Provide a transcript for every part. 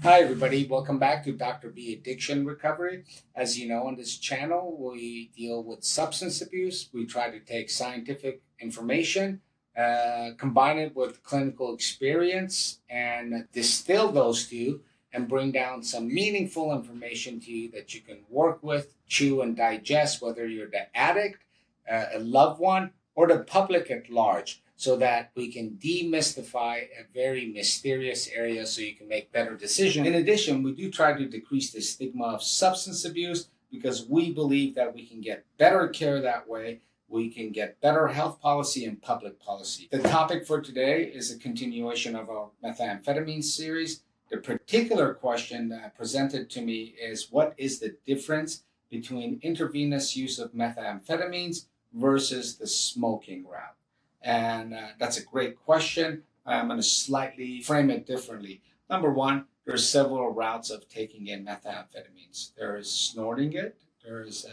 Hi, everybody. Welcome back to Dr. B Addiction Recovery. As you know, on this channel, we deal with substance abuse. We try to take scientific information, combine it with clinical experience, and distill those two and bring down some meaningful information to you that you can work with, chew, and digest, whether you're the addict, a loved one, or the public at large, so that we can demystify a very mysterious area so you can make better decisions. In addition, we do try to decrease the stigma of substance abuse because we believe that we can get better care that way. We can get better health policy and public policy. The topic for today is a continuation of our methamphetamine series. The particular question presented to me is, what is the difference between intravenous use of methamphetamines versus the smoking route? And that's a great question. I'm going to slightly frame it differently. Number one, there's several routes of taking in methamphetamines. There is snorting it, there's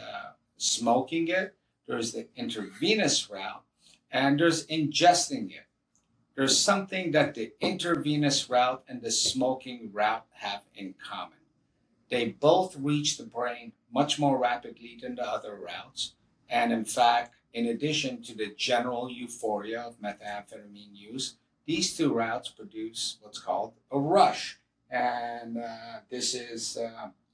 smoking it, there's the intravenous route, and there's ingesting it. There's something that the intravenous route and the smoking route have in common. They both reach the brain much more rapidly than the other routes. And in fact, in addition to the general euphoria of methamphetamine use, these two routes produce what's called a rush. And this is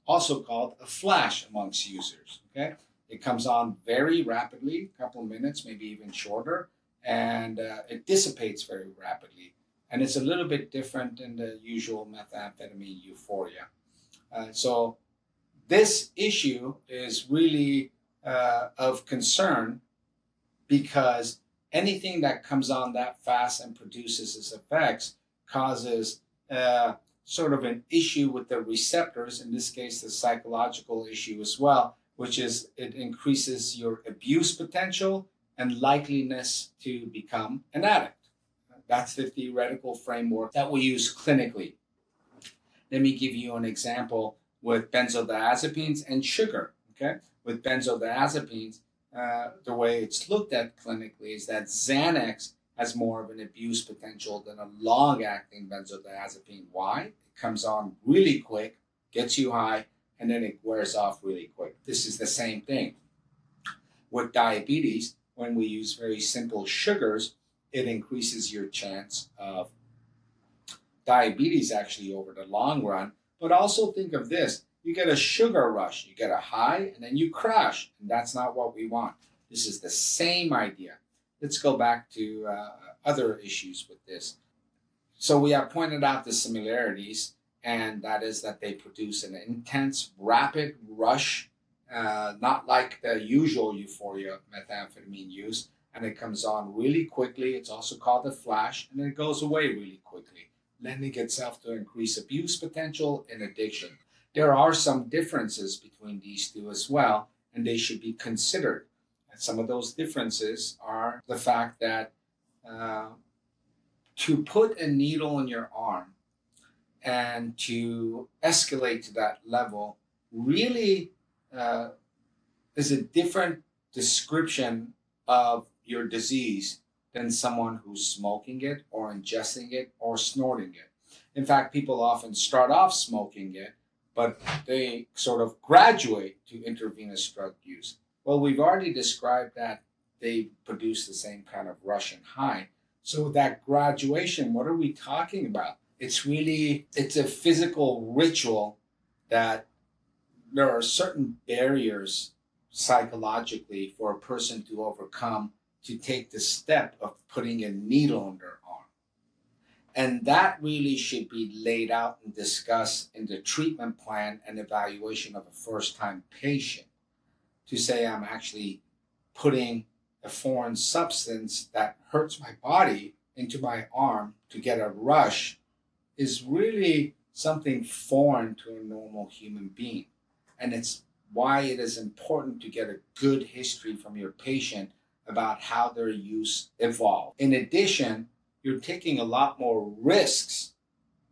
also called a flash amongst users. Okay, it comes on very rapidly, a couple of minutes, maybe even shorter, and it dissipates very rapidly. And it's a little bit different than the usual methamphetamine euphoria. So this issue is really of concern because anything that comes on that fast and produces its effects causes sort of an issue with the receptors, in this case, the psychological issue as well, which is it increases your abuse potential and likeliness to become an addict. That's the theoretical framework that we use clinically. Let me give you an example with benzodiazepines and sugar. Okay, with benzodiazepines, the way it's looked at clinically is that Xanax has more of an abuse potential than a long-acting benzodiazepine. Why? It comes on really quick, gets you high, and then it wears off really quick. This is the same thing with diabetes. When we use very simple sugars, it increases your chance of diabetes actually over the long run. But also think of this: you get a sugar rush, you get a high, and then you crash. And that's not what we want. This is the same idea. Let's go back to other issues with this. So we have pointed out the similarities, and that is that they produce an intense, rapid rush, not like the usual euphoria of methamphetamine use, and it comes on really quickly. It's also called a flash, and then it goes away really quickly, lending itself to increase abuse potential and addiction. There are some differences between these two as well, and they should be considered. And some of those differences are the fact that to put a needle in your arm and to escalate to that level really is a different description of your disease than someone who's smoking it or ingesting it or snorting it. In fact, people often start off smoking it, but they sort of graduate to intravenous drug use. Well, we've already described that they produce the same kind of rush and high. So that graduation, what are we talking about? It's a physical ritual that there are certain barriers psychologically for a person to overcome to take the step of putting a needle in their arm. And that really should be laid out and discussed in the treatment plan and evaluation of a first time patient. To say I'm actually putting a foreign substance that hurts my body into my arm to get a rush is really something foreign to a normal human being. And it's why it is important to get a good history from your patient about how their use evolved. In addition, you're taking a lot more risks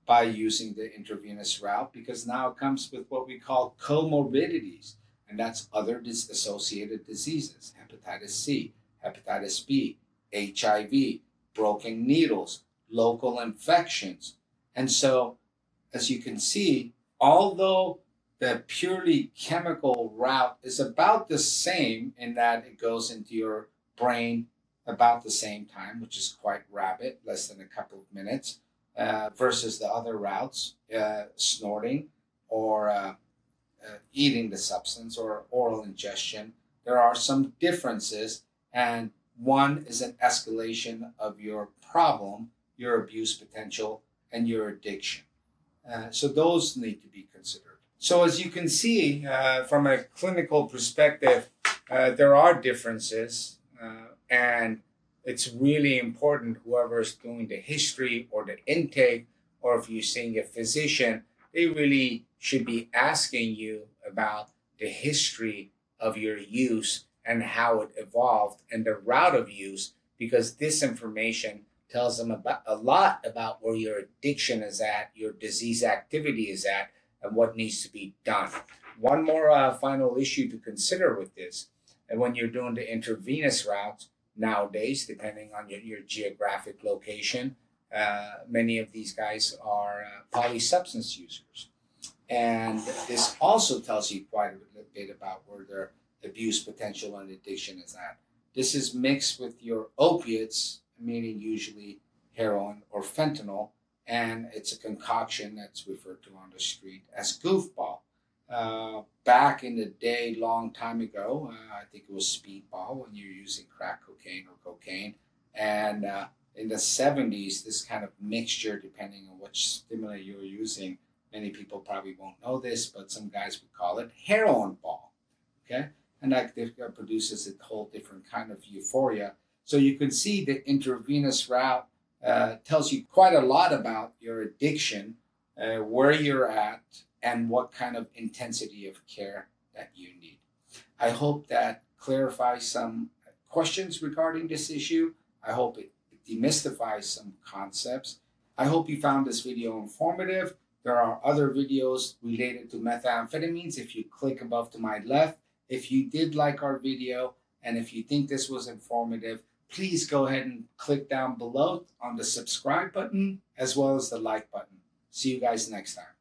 by using the intravenous route because now it comes with what we call comorbidities, and that's other associated diseases: hepatitis C, hepatitis B, HIV, broken needles, local infections. And so as you can see, although the purely chemical route is about the same in that it goes into your brain about the same time, which is quite rapid, less than a couple of minutes, versus the other routes, snorting or eating the substance or oral ingestion. There are some differences, and one is an escalation of your problem, your abuse potential, and your addiction. So those need to be considered. So as you can see, from a clinical perspective, there are differences, and it's really important, whoever is doing the history or the intake, or if you're seeing a physician, they really should be asking you about the history of your use and how it evolved and the route of use, because this information tells them about a lot about where your addiction is at, your disease activity is at, and what needs to be done. One more final issue to consider with this, and when you're doing the intravenous routes nowadays, depending on your geographic location, many of these guys are polysubstance users. And this also tells you quite a bit about where their abuse potential and addiction is at. This is mixed with your opiates, meaning usually heroin or fentanyl, and it's a concoction that's referred to on the street as goofball. Back in the day, long time ago, I think it was speedball when you're using crack cocaine or cocaine. And in the 70s, this kind of mixture, depending on which stimulant you're using, many people probably won't know this, but some guys would call it heroin ball. Okay? And that produces a whole different kind of euphoria. So you can see the intravenous route tells you quite a lot about your addiction, where you're at, and what kind of intensity of care that you need. I hope that clarifies some questions regarding this issue. I hope it demystifies some concepts. I hope you found this video informative. There are other videos related to methamphetamines if you click above to my left. If you did like our video and if you think this was informative, please go ahead and click down below on the subscribe button as well as the like button. See you guys next time.